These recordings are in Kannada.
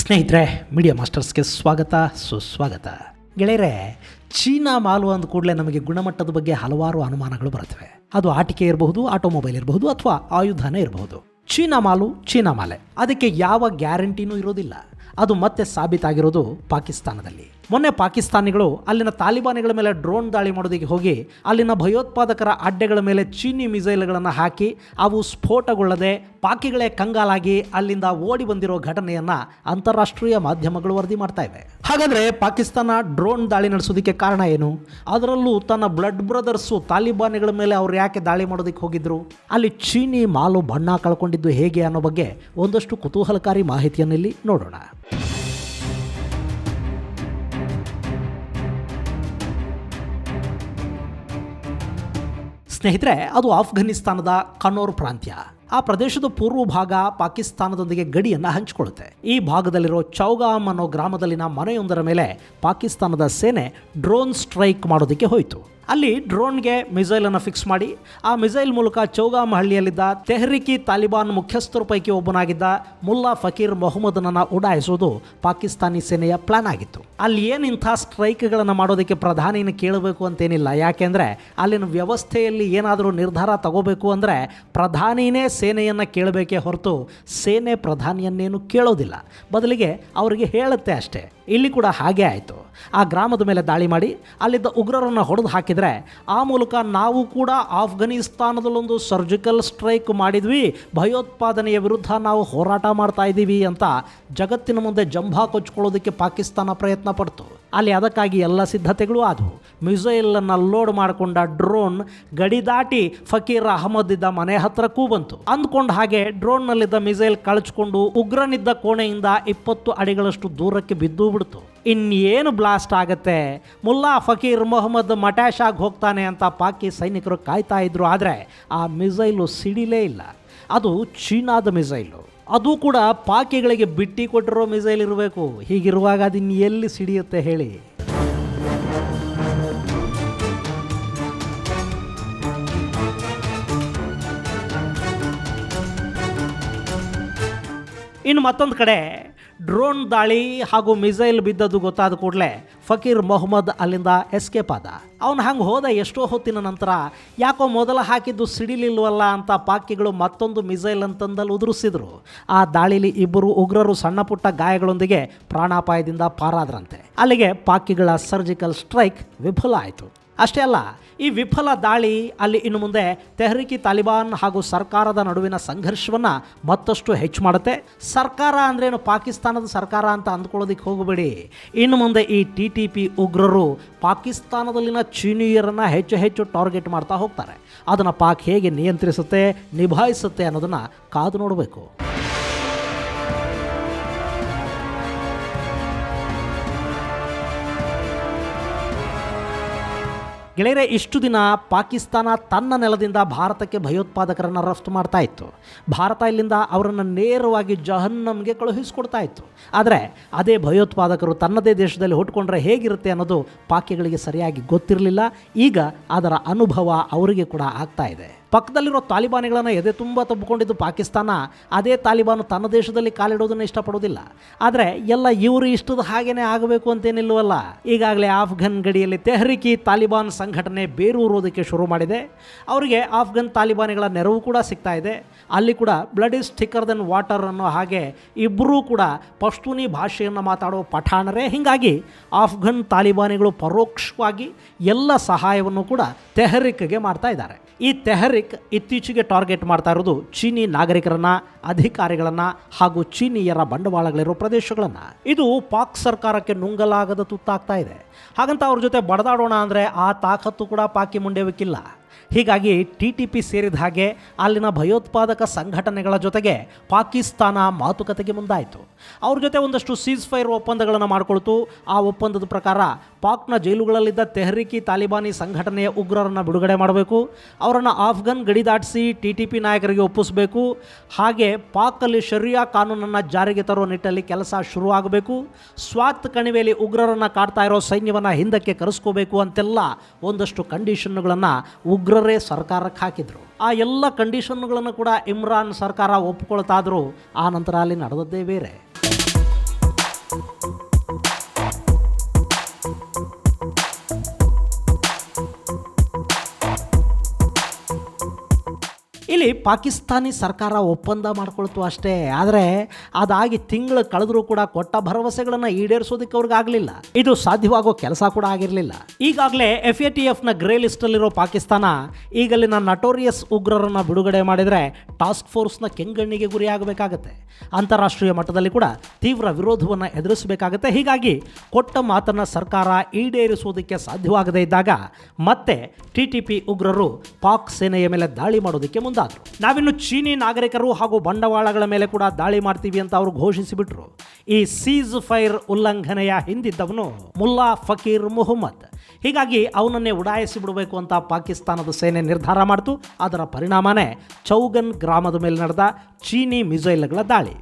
ಸ್ನೇಹಿತರೆ, ಮೀಡಿಯಾ ಮಾಸ್ಟರ್ಸ್ಗೆ ಸ್ವಾಗತ ಸುಸ್ವಾಗತ. ಗೆಳೆಯರೆ, ಚೀನಾ ಮಾಲು ಅಂದ ಕೂಡಲೇ ನಮಗೆ ಗುಣಮಟ್ಟದ ಬಗ್ಗೆ ಹಲವಾರು ಅನುಮಾನಗಳು ಬರುತ್ತವೆ. ಅದು ಆಟಿಕೆ ಇರಬಹುದು, ಆಟೋಮೊಬೈಲ್ ಇರಬಹುದು, ಅಥವಾ ಆಯುಧನೇ ಇರಬಹುದು. ಚೀನಾ ಮಾಲು ಚೀನಾ ಮಾಲೆ, ಅದಕ್ಕೆ ಯಾವ ಗ್ಯಾರಂಟಿನೂ ಇರೋದಿಲ್ಲ. ಅದು ಮತ್ತೆ ಸಾಬೀತಾಗಿರೋದು ಪಾಕಿಸ್ತಾನದಲ್ಲಿ. ಮೊನ್ನೆ ಪಾಕಿಸ್ತಾನಿಗಳು ಅಲ್ಲಿನ ತಾಲಿಬಾನಿಗಳ ಮೇಲೆ ಡ್ರೋನ್ ದಾಳಿ ಮಾಡೋದಕ್ಕೆ ಹೋಗಿ ಅಲ್ಲಿನ ಭಯೋತ್ಪಾದಕರ ಅಡ್ಡೆಗಳ ಮೇಲೆ ಚೀನಿ ಮಿಸೈಲ್ಗಳನ್ನು ಹಾಕಿ ಅವು ಸ್ಫೋಟಗೊಳ್ಳದೆ ಪಾಕಿಗಳೇ ಕಂಗಾಲಾಗಿ ಅಲ್ಲಿಂದ ಓಡಿ ಬಂದಿರೋ ಘಟನೆಯನ್ನು ಅಂತಾರಾಷ್ಟ್ರೀಯ ಮಾಧ್ಯಮಗಳು ವರದಿ ಮಾಡ್ತಾ ಇವೆ. ಹಾಗಾದರೆ ಪಾಕಿಸ್ತಾನ ಡ್ರೋನ್ ದಾಳಿ ನಡೆಸೋದಕ್ಕೆ ಕಾರಣ ಏನು? ಅದರಲ್ಲೂ ತನ್ನ ಬ್ಲಡ್ ಬ್ರದರ್ಸು ತಾಲಿಬಾನಿಗಳ ಮೇಲೆ ಅವ್ರು ಯಾಕೆ ದಾಳಿ ಮಾಡೋದಕ್ಕೆ ಹೋಗಿದ್ರು? ಅಲ್ಲಿ ಚೀನಿ ಮಾಲು ಬಣ್ಣ ಕಳ್ಕೊಂಡಿದ್ದು ಹೇಗೆ ಅನ್ನೋ ಬಗ್ಗೆ ಒಂದಷ್ಟು ಕುತೂಹಲಕಾರಿ ಮಾಹಿತಿಯನ್ನು ಇಲ್ಲಿ ನೋಡೋಣ. ಸ್ನೇಹಿತರೆ, ಅದು ಆಫ್ಘನಿಸ್ತಾನದ ಕನೋರ್ ಪ್ರಾಂತ್ಯ. ಆ ಪ್ರದೇಶದ ಪೂರ್ವ ಭಾಗ ಪಾಕಿಸ್ತಾನದೊಂದಿಗೆ ಗಡಿಯನ್ನು ಹಂಚಿಕೊಳ್ಳುತ್ತೆ. ಈ ಭಾಗದಲ್ಲಿರೋ ಚೌಗಾಮ್ ಅನ್ನೋ ಗ್ರಾಮದಲ್ಲಿನ ಮನೆಯೊಂದರ ಮೇಲೆ ಪಾಕಿಸ್ತಾನದ ಸೇನೆ ಡ್ರೋನ್ ಸ್ಟ್ರೈಕ್ ಮಾಡೋದಕ್ಕೆ ಹೋಯಿತು. ಅಲ್ಲಿ ಡ್ರೋನ್ಗೆ ಮಿಸೈಲನ್ನು ಫಿಕ್ಸ್ ಮಾಡಿ ಆ ಮಿಸೈಲ್ ಮೂಲಕ ಚೌಗಾಮ್ ಹಳ್ಳಿಯಲ್ಲಿದ್ದ ತೆಹ್ರಿಕಿ ತಾಲಿಬಾನ್ ಮುಖ್ಯಸ್ಥರ ಪೈಕಿ ಒಬ್ಬನಾಗಿದ್ದ ಮುಲ್ಲಾ ಫಕೀರ್ ಮೊಹಮ್ಮದನನ್ನು ಉಡಾಯಿಸೋದು ಪಾಕಿಸ್ತಾನಿ ಸೇನೆಯ ಪ್ಲಾನ್ ಆಗಿತ್ತು. ಅಲ್ಲಿ ಏನು ಇಂಥ ಸ್ಟ್ರೈಕ್ಗಳನ್ನು ಮಾಡೋದಕ್ಕೆ ಪ್ರಧಾನಿನ ಕೇಳಬೇಕು ಅಂತೇನಿಲ್ಲ. ಯಾಕೆಂದರೆ ಅಲ್ಲಿನ ವ್ಯವಸ್ಥೆಯಲ್ಲಿ ಏನಾದರೂ ನಿರ್ಧಾರ ತಗೋಬೇಕು ಅಂದರೆ ಪ್ರಧಾನಿನೇ ಸೇನೆಯನ್ನು ಕೇಳಬೇಕೇ ಹೊರತು ಸೇನೆ ಪ್ರಧಾನಿಯನ್ನೇನು ಕೇಳೋದಿಲ್ಲ. ಬದಲಿಗೆ ಅವರಿಗೆ ಹೇಳುತ್ತೆ ಅಷ್ಟೇ. ಇಲ್ಲಿ ಕೂಡ ಹಾಗೇ ಆಯಿತು. ಆ ಗ್ರಾಮದ ಮೇಲೆ ದಾಳಿ ಮಾಡಿ ಅಲ್ಲಿದ್ದ ಉಗ್ರರನ್ನು ಹೊಡೆದು ಹಾಕಿದರೆ ಆ ಮೂಲಕ ನಾವು ಕೂಡ ಆಫ್ಘನಿಸ್ತಾನದಲ್ಲೊಂದು ಸರ್ಜಿಕಲ್ ಸ್ಟ್ರೈಕ್ ಮಾಡಿದ್ವಿ, ಭಯೋತ್ಪಾದನೆಯ ವಿರುದ್ಧ ನಾವು ಹೋರಾಟ ಮಾಡ್ತಾ ಇದ್ದೀವಿ ಅಂತ ಜಗತ್ತಿನ ಮುಂದೆ ಜಂಭಾ ಕೊಚ್ಕೊಳ್ಳೋದಕ್ಕೆ ಪಾಕಿಸ್ತಾನ ಪ್ರಯತ್ನ ಪಡ್ತು. ಅಲ್ಲಿ ಅದಕ್ಕಾಗಿ ಎಲ್ಲ ಸಿದ್ಧತೆಗಳು ಆದವು. ಮಿಸೈಲನ್ನು ಲೋಡ್ ಮಾಡಿಕೊಂಡ ಡ್ರೋನ್ ಗಡಿ ದಾಟಿ ಫಕೀರ್ ಅಹಮದ್ ಇದ್ದ ಮನೆ ಹತ್ರಕ್ಕೂ ಬಂತು. ಅಂದ್ಕೊಂಡ ಹಾಗೆ ಡ್ರೋನ್ನಲ್ಲಿದ್ದ ಮಿಸೈಲ್ ಕಳಚಿಕೊಂಡು ಉಗ್ರನಿದ್ದ ಕೋಣೆಯಿಂದ 20 ಅಡಿಗಳಷ್ಟು ದೂರಕ್ಕೆ ಬಿದ್ದು ಬಿಡ್ತು. ಇನ್ನೇನು ಬ್ಲಾಸ್ಟ್ ಆಗತ್ತೆ, ಮುಲ್ಲಾ ಫಕೀರ್ ಮೊಹಮ್ಮದ್ ಮಟ್ಯಾಶ್ ಆಗಿ ಹೋಗ್ತಾನೆ ಅಂತ ಪಾಕಿ ಸೈನಿಕರು ಕಾಯ್ತಾ ಇದ್ರು. ಆದರೆ ಆ ಮಿಸೈಲು ಸಿಡಿಲೇ ಇಲ್ಲ. ಅದು ಚೀನಾದ ಮಿಸೈಲು, ಅದು ಕೂಡ ಪಾಕಿಗಳಿಗೆ ಬಿಟ್ಟಿ ಕೊಟ್ಟಿರೋ ಮಿಸೈಲ್ ಇರಬೇಕು. ಹೀಗಿರುವಾಗ ಅದಿನ್ನು ಎಲ್ಲಿ ಸಿಡಿಯುತ್ತೆ ಹೇಳಿ? ಇನ್ನು ಮತ್ತೊಂದು ಕಡೆ ಡ್ರೋನ್ ದಾಳಿ ಹಾಗೂ ಮಿಸೈಲ್ ಬಿದ್ದದ್ದು ಗೊತ್ತಾದ ಕೂಡಲೇ ಫಕೀರ್ ಮೊಹಮ್ಮದ್ ಅಲ್ಲಿಂದ ಎಸ್ಕೇಪ್ ಆದ. ಅವನು ಹಂಗೆ ಹೋದ ಎಷ್ಟೋ ಹೊತ್ತಿನ ನಂತರ ಯಾಕೋ ಮೊದಲು ಹಾಕಿದ್ದು ಸಿಡಿಲಿಲ್ವಲ್ಲ ಅಂತ ಪಾಕಿಗಳು ಮತ್ತೊಂದು ಮಿಸೈಲ್ ಅಂತಂದಲ್ಲಿ ಉದುರಿಸಿದ್ರು. ಆ ದಾಳಿಲಿ 2 ಉಗ್ರರು ಸಣ್ಣ ಪುಟ್ಟ ಗಾಯಗಳೊಂದಿಗೆ ಪ್ರಾಣಾಪಾಯದಿಂದ ಪಾರಾದ್ರಂತೆ. ಅಲ್ಲಿಗೆ ಪಾಕಿಗಳ ಸರ್ಜಿಕಲ್ ಸ್ಟ್ರೈಕ್ ವಿಫಲ ಆಯಿತು. ಅಷ್ಟೇ ಅಲ್ಲ, ಈ ವಿಫಲ ದಾಳಿ ಅಲ್ಲಿ ಇನ್ನು ಮುಂದೆ ತೆಹ್ರಿಕಿ ತಾಲಿಬಾನ್ ಹಾಗೂ ಸರ್ಕಾರದ ನಡುವಿನ ಸಂಘರ್ಷವನ್ನು ಮತ್ತಷ್ಟು ಹೆಚ್ಚು ಮಾಡುತ್ತೆ. ಸರ್ಕಾರ ಅಂದ್ರೇನು, ಪಾಕಿಸ್ತಾನದ ಸರ್ಕಾರ ಅಂತ ಅಂದ್ಕೊಳ್ಳೋದಕ್ಕೆ ಹೋಗಬೇಡಿ. ಇನ್ನು ಮುಂದೆ ಈ TTP ಉಗ್ರರು ಪಾಕಿಸ್ತಾನದಲ್ಲಿನ ಚೀನೀಯರನ್ನು ಹೆಚ್ಚು ಟಾರ್ಗೆಟ್ ಮಾಡ್ತಾ ಹೋಗ್ತಾರೆ. ಅದನ್ನು ಪಾಕ್ ಹೇಗೆ ನಿಯಂತ್ರಿಸುತ್ತೆ, ನಿಭಾಯಿಸುತ್ತೆ ಅನ್ನೋದನ್ನು ಕಾದು ನೋಡಬೇಕು. ಗೆಳೆಯರೆ, ಇಷ್ಟು ದಿನ ಪಾಕಿಸ್ತಾನ ತನ್ನ ನೆಲದಿಂದ ಭಾರತಕ್ಕೆ ಭಯೋತ್ಪಾದಕರನ್ನು ರಫ್ತು ಮಾಡ್ತಾ ಇತ್ತು. ಭಾರತ ಇಲ್ಲಿಂದ ಅವರನ್ನು ನೇರವಾಗಿ ಜಹನ್ನಂಗೆ ಕಳುಹಿಸಿಕೊಡ್ತಾ ಇತ್ತು. ಆದರೆ ಅದೇ ಭಯೋತ್ಪಾದಕರು ತನ್ನದೇ ದೇಶದಲ್ಲಿ ಹುಟ್ಕೊಂಡ್ರೆ ಹೇಗಿರುತ್ತೆ ಅನ್ನೋದು ಪಾಕಿಗಳಿಗೆ ಸರಿಯಾಗಿ ಗೊತ್ತಿರಲಿಲ್ಲ. ಈಗ ಅದರ ಅನುಭವ ಅವರಿಗೆ ಕೂಡ ಆಗ್ತಾ ಇದೆ. ಪಕ್ಕದಲ್ಲಿರೋ ತಾಲಿಬಾನಿಗಳನ್ನು ಎದೆ ತುಂಬ ತಬ್ಬಿಕೊಂಡಿದ್ದು ಪಾಕಿಸ್ತಾನ ಅದೇ ತಾಲಿಬಾನು ತನ್ನ ದೇಶದಲ್ಲಿ ಕಾಲಿಡೋದನ್ನು ಇಷ್ಟಪಡೋದಿಲ್ಲ. ಆದರೆ ಎಲ್ಲ ಇವರು ಇಷ್ಟದ ಹಾಗೇನೆ ಆಗಬೇಕು ಅಂತೇನಿಲ್ವಲ್ಲ. ಈಗಾಗಲೇ ಆಫ್ಘನ್ ಗಡಿಯಲ್ಲಿ ತೆಹ್ರಿಕಿ ತಾಲಿಬಾನ್ ಸಂಘಟನೆ ಬೇರೂರೋದಕ್ಕೆ ಶುರು ಮಾಡಿದೆ. ಅವರಿಗೆ ಆಫ್ಘನ್ ತಾಲಿಬಾನಿಗಳ ನೆರವು ಕೂಡ ಸಿಗ್ತಾ ಇದೆ. ಅಲ್ಲಿ ಕೂಡ blood is thicker than water ಅನ್ನೋ ಹಾಗೆ ಇಬ್ಬರೂ ಕೂಡ ಪಶ್ತೂನಿ ಭಾಷೆಯನ್ನು ಮಾತಾಡೋ ಪಠಾಣರೇ. ಹೀಗಾಗಿ ಆಫ್ಘನ್ ತಾಲಿಬಾನಿಗಳು ಪರೋಕ್ಷವಾಗಿ ಎಲ್ಲ ಸಹಾಯವನ್ನು ಕೂಡ ತೆಹರಿಕ್ಗೆ ಮಾಡ್ತಾ ಇದ್ದಾರೆ. ಈ ತೆಹರಿಕ್ ಇತ್ತೀಚೆಗೆ ಟಾರ್ಗೆಟ್ ಮಾಡ್ತಾ ಇರೋದು ಚೀನಿ ನಾಗರಿಕರನ್ನ, ಅಧಿಕಾರಿಗಳನ್ನು ಹಾಗೂ ಚೀನಿಯರ ಬಂಡವಾಳಗಳಿರೋ ಪ್ರದೇಶಗಳನ್ನು. ಇದು ಪಾಕ್ ಸರ್ಕಾರಕ್ಕೆ ನುಂಗಲಾಗದ ತುತ್ತಾಗ್ತಾ ಇದೆ. ಹಾಗಂತ ಅವ್ರ ಜೊತೆ ಬಡದಾಡೋಣ ಅಂದರೆ ಆ ತಾಕತ್ತು ಕೂಡ ಪಾಕಿ ಮುಂಡೆವಕ್ಕಿಲ್ಲ. ಹೀಗಾಗಿ TTP ಸೇರಿದ ಹಾಗೆ ಅಲ್ಲಿನ ಭಯೋತ್ಪಾದಕ ಸಂಘಟನೆಗಳ ಜೊತೆಗೆ ಪಾಕಿಸ್ತಾನ ಮಾತುಕತೆಗೆ ಮುಂದಾಯಿತು. ಅವ್ರ ಜೊತೆ ಒಂದಷ್ಟು ಸೀಸ್ ಫೈರ್ ಒಪ್ಪಂದಗಳನ್ನು ಮಾಡಿಕೊಳ್ತು. ಆ ಒಪ್ಪಂದದ ಪ್ರಕಾರ ಪಾಕ್ನ ಜೈಲುಗಳಲ್ಲಿದ್ದ ತೆಹ್ರಿಕಿ ತಾಲಿಬಾನಿ ಸಂಘಟನೆಯ ಉಗ್ರರನ್ನು ಬಿಡುಗಡೆ ಮಾಡಬೇಕು, ಅವರನ್ನು ಆಫ್ಘನ್ ಗಡಿ ದಾಟಿಸಿ TTP ನಾಯಕರಿಗೆ ಒಪ್ಪಿಸಬೇಕು, ಹಾಗೆ ಪಾಕಲ್ಲಿ ಶರಿಯಾ ಕಾನೂನನ್ನು ಜಾರಿಗೆ ತರೋ ನಿಟ್ಟಲ್ಲಿ ಕೆಲಸ ಶುರುವಾಗಬೇಕು, ಸ್ವಾತ್ ಕಣಿವೆಯಲ್ಲಿ ಉಗ್ರರನ್ನು ಕಾಡ್ತಾ ಇರೋ ಸೈನ್ಯವನ್ನು ಹಿಂದಕ್ಕೆ ಕರೆಸ್ಕೋಬೇಕು ಅಂತೆಲ್ಲ ಒಂದಷ್ಟು ಕಂಡೀಷನ್ಗಳನ್ನು ಉಗ್ರರೇ ಸರ್ಕಾರಕ್ಕೆ ಹಾಕಿದರು. ಆ ಎಲ್ಲ ಕಂಡೀಷನ್ಗಳನ್ನು ಕೂಡ ಇಮ್ರಾನ್ ಸರ್ಕಾರ ಒಪ್ಕೊಳ್ತಾದರೂ ಆ ನಂತರ ಅಲ್ಲಿ ನಡೆದದ್ದೇ ಬೇರೆ. ಇಲ್ಲಿ ಪಾಕಿಸ್ತಾನಿ ಸರ್ಕಾರ ಒಪ್ಪಂದ ಮಾಡ್ಕೊಳ್ತು ಅಷ್ಟೇ. ಆದರೆ ಅದಾಗಿ ತಿಂಗಳು ಕಳೆದರೂ ಕೂಡ ಕೊಟ್ಟ ಭರವಸೆಗಳನ್ನು ಈಡೇರಿಸೋದಕ್ಕೆ ಅವ್ರಿಗೆ ಆಗಲಿಲ್ಲ. ಇದು ಸಾಧ್ಯವಾಗೋ ಕೆಲಸ ಕೂಡ ಆಗಿರಲಿಲ್ಲ. ಈಗಾಗಲೇ FATFನ ಗ್ರೇ ಲಿಸ್ಟಲ್ಲಿರೋ ಪಾಕಿಸ್ತಾನ ಈಗಲಿನ ನಟೋರಿಯಸ್ ಉಗ್ರರನ್ನು ಬಿಡುಗಡೆ ಮಾಡಿದರೆ ಟಾಸ್ಕ್ ಫೋರ್ಸ್ನ ಕೆಂಗಣ್ಣಿಗೆ ಗುರಿಯಾಗಬೇಕಾಗತ್ತೆ. ಅಂತಾರಾಷ್ಟ್ರೀಯ ಮಟ್ಟದಲ್ಲಿ ಕೂಡ ತೀವ್ರ ವಿರೋಧವನ್ನು ಎದುರಿಸಬೇಕಾಗತ್ತೆ. ಹೀಗಾಗಿ ಕೊಟ್ಟ ಮಾತನ್ನು ಸರ್ಕಾರ ಈಡೇರಿಸುವುದಕ್ಕೆ ಸಾಧ್ಯವಾಗದೇ ಇದ್ದಾಗ ಮತ್ತೆ TTP ಉಗ್ರರು ಪಾಕ್ ಸೇನೆಯ ಮೇಲೆ ದಾಳಿ ಮಾಡೋದಕ್ಕೆ ಮುಂದಾದರು. ನಾವಿನ್ನು ಚೀನಿ ನಾಗರಿಕರು ಹಾಗೂ ಬಂಡವಾಳಗಳ ಮೇಲೆ ಕೂಡ ದಾಳಿ ಮಾಡ್ತೀವಿ ಅಂತ ಅವರು ಘೋಷಿಸಿಬಿಟ್ರು. ಈ ಸೀಸ್ ಫೈರ್ ಉಲ್ಲಂಘನೆಯ ಹಿಂದಿದ್ದವನು ಮುಲ್ಲಾ ಫಕೀರ್ ಮುಹಮ್ಮದ್. ಹೀಗಾಗಿ ಅವನನ್ನೇ ಉಡಾಯಿಸಿ ಬಿಡಬೇಕು ಅಂತ ಪಾಕಿಸ್ತಾನದ ಸೇನೆ ನಿರ್ಧಾರ ಮಾಡಿತು. ಅದರ ಪರಿಣಾಮನೇ ಚೌಗನ್ ಗ್ರಾಮದ ಮೇಲೆ ನಡೆದ ಚೀನಿ ಮಿಸೈಲ್ಗಳ ದಾಳಿ.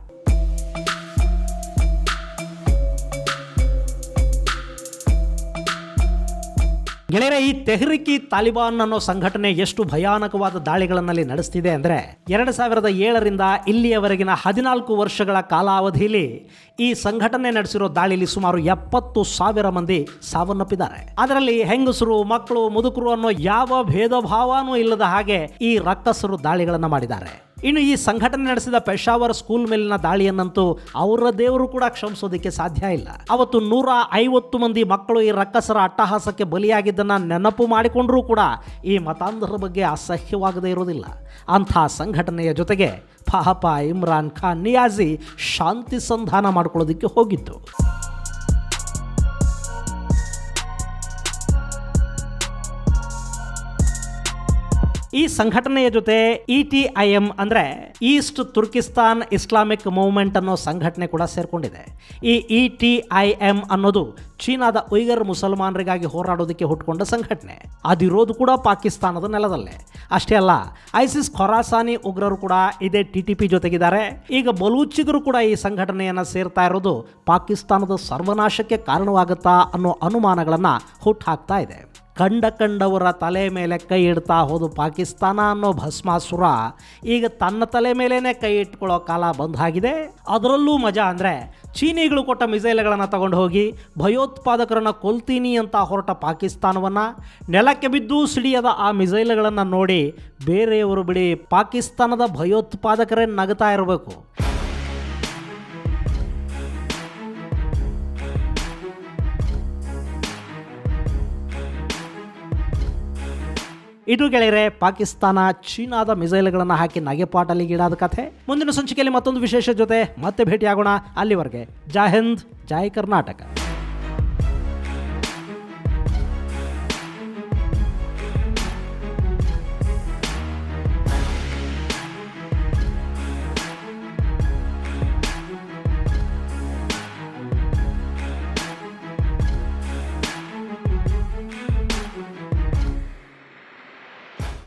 ಗೆಳೆಯರೆ, ಈ ತೆಹ್ರಿಕ್ ತಾಲಿಬಾನ್ ಅನ್ನೋ ಸಂಘಟನೆ ಎಷ್ಟು ಭಯಾನಕವಾದ ದಾಳಿಗಳನ್ನಲ್ಲಿ ನಡೆಸ್ತಿದೆ ಅಂದರೆ 2007ರಿಂದ ಇಲ್ಲಿಯವರೆಗಿನ 14 ವರ್ಷಗಳ ಕಾಲಾವಧಿಯಲ್ಲಿ ಈ ಸಂಘಟನೆ ನಡೆಸಿರೋ ದಾಳಿಯಲ್ಲಿ ಸುಮಾರು 70,000 ಮಂದಿ ಸಾವನ್ನಪ್ಪಿದ್ದಾರೆ. ಅದರಲ್ಲಿ ಹೆಂಗಸರು, ಮಕ್ಕಳು, ಮುದುಕರು ಅನ್ನೋ ಯಾವ ಭೇದ ಭಾವನೂ ಇಲ್ಲದ ಹಾಗೆ ಈ ರಕ್ಕಸರು ದಾಳಿಗಳನ್ನು ಮಾಡಿದ್ದಾರೆ. ಇನ್ನು ಈ ಸಂಘಟನೆ ನಡೆಸಿದ ಪೆಶಾವರ್ ಸ್ಕೂಲ್ ಮೇಲಿನ ದಾಳಿಯನ್ನಂತೂ ಅವರ ದೇವರು ಕೂಡ ಕ್ಷಮಿಸೋದಕ್ಕೆ ಸಾಧ್ಯ ಇಲ್ಲ. ಅವತ್ತು 150 ಮಂದಿ ಮಕ್ಕಳು ಈ ರಕ್ಕಸರ ಅಟ್ಟಹಾಸಕ್ಕೆ ಬಲಿಯಾಗಿದ್ದನ್ನು ನೆನಪು ಮಾಡಿಕೊಂಡ್ರೂ ಕೂಡ ಈ ಮತಾಂಧರ ಬಗ್ಗೆ ಅಸಹ್ಯವಾಗದೇ ಇರೋದಿಲ್ಲ. ಅಂಥ ಸಂಘಟನೆಯ ಜೊತೆಗೆ ಪಾಪ ಇಮ್ರಾನ್ ಖಾನ್ ನಿಯಾಜಿ ಶಾಂತಿ ಸಂಧಾನ ಮಾಡ್ಕೊಳ್ಳೋದಕ್ಕೆ ಹೋಗಿದ್ದು. ಈ ಸಂಘಟನೆಯ ಜೊತೆ ETIM ಅಂದರೆ ಈಸ್ಟ್ ತುರ್ಕಿಸ್ತಾನ್ ಇಸ್ಲಾಮಿಕ್ ಮೂವ್ಮೆಂಟ್ ಅನ್ನೋ ಸಂಘಟನೆ ಕೂಡ ಸೇರ್ಕೊಂಡಿದೆ. ಈ ETIM ಅನ್ನೋದು ಚೀನಾದ ಉಯ್ಗರ್ ಮುಸಲ್ಮಾನರಿಗಾಗಿ ಹೋರಾಡೋದಕ್ಕೆ ಹುಟ್ಟುಕೊಂಡ ಸಂಘಟನೆ. ಅದಿರೋದು ಕೂಡ ಪಾಕಿಸ್ತಾನದ ನೆಲದಲ್ಲೇ. ಅಷ್ಟೇ ಅಲ್ಲ, ಐಸಿಸ್ ಖೊರಾಸಾನಿ ಉಗ್ರರು ಕೂಡ ಇದೇ TTP ಜೊತೆಗಿದ್ದಾರೆ. ಈಗ ಬಲೂಚಿಗರು ಕೂಡ ಈ ಸಂಘಟನೆಯನ್ನು ಸೇರ್ತಾ ಇರೋದು ಪಾಕಿಸ್ತಾನದ ಸರ್ವನಾಶಕ್ಕೆ ಕಾರಣವಾಗುತ್ತಾ ಅನ್ನೋ ಅನುಮಾನಗಳನ್ನು ಹುಟ್ಟುಹಾಕ್ತಾ ಇದೆ. ಕಂಡವರ ತಲೆ ಮೇಲೆ ಕೈ ಇಡ್ತಾ ಹೋದು ಪಾಕಿಸ್ತಾನ ಅನ್ನೋ ಭಸ್ಮಾಸುರ ಈಗ ತನ್ನ ತಲೆ ಮೇಲೇ ಕೈ ಇಟ್ಕೊಳ್ಳೋ ಕಾಲ ಬಂದಾಗಿದೆ. ಅದರಲ್ಲೂ ಮಜಾ ಅಂದರೆ ಚೀನಿಗಳು ಕೊಟ್ಟ ಮಿಸೈಲ್ಗಳನ್ನು ತಗೊಂಡು ಹೋಗಿ ಭಯೋತ್ಪಾದಕರನ್ನು ಕೊಲ್ತೀನಿ ಅಂತ ಹೊರಟ ಪಾಕಿಸ್ತಾನವನ್ನು ನೆಲಕ್ಕೆ ಬಿದ್ದು ಸಿಡಿಯದ ಆ ಮಿಸೈಲ್ಗಳನ್ನು ನೋಡಿ ಬೇರೆಯವರು ಬಿಡಿ ಪಾಕಿಸ್ತಾನದ ಭಯೋತ್ಪಾದಕರೇ ನಗ್ತಾ ಇರಬೇಕು. ಇದು ಗೆಳೆಯರೆ ಪಾಕಿಸ್ತಾನ ಚೀನಾದ ಮಿಸೈಲ್ಗಳನ್ನು ಹಾಕಿ ನಗೆಪಾಟಲಿಗೀಡಾದ ಕಥೆ. ಮುಂದಿನ ಸಂಚಿಕೆಯಲ್ಲಿ ಮತ್ತೊಂದು ವಿಶೇಷ ಜೊತೆ ಮತ್ತೆ ಭೇಟಿಯಾಗೋಣ. ಅಲ್ಲಿವರೆಗೆ ಜೈ ಹಿಂದ್, ಜೈ ಕರ್ನಾಟಕ.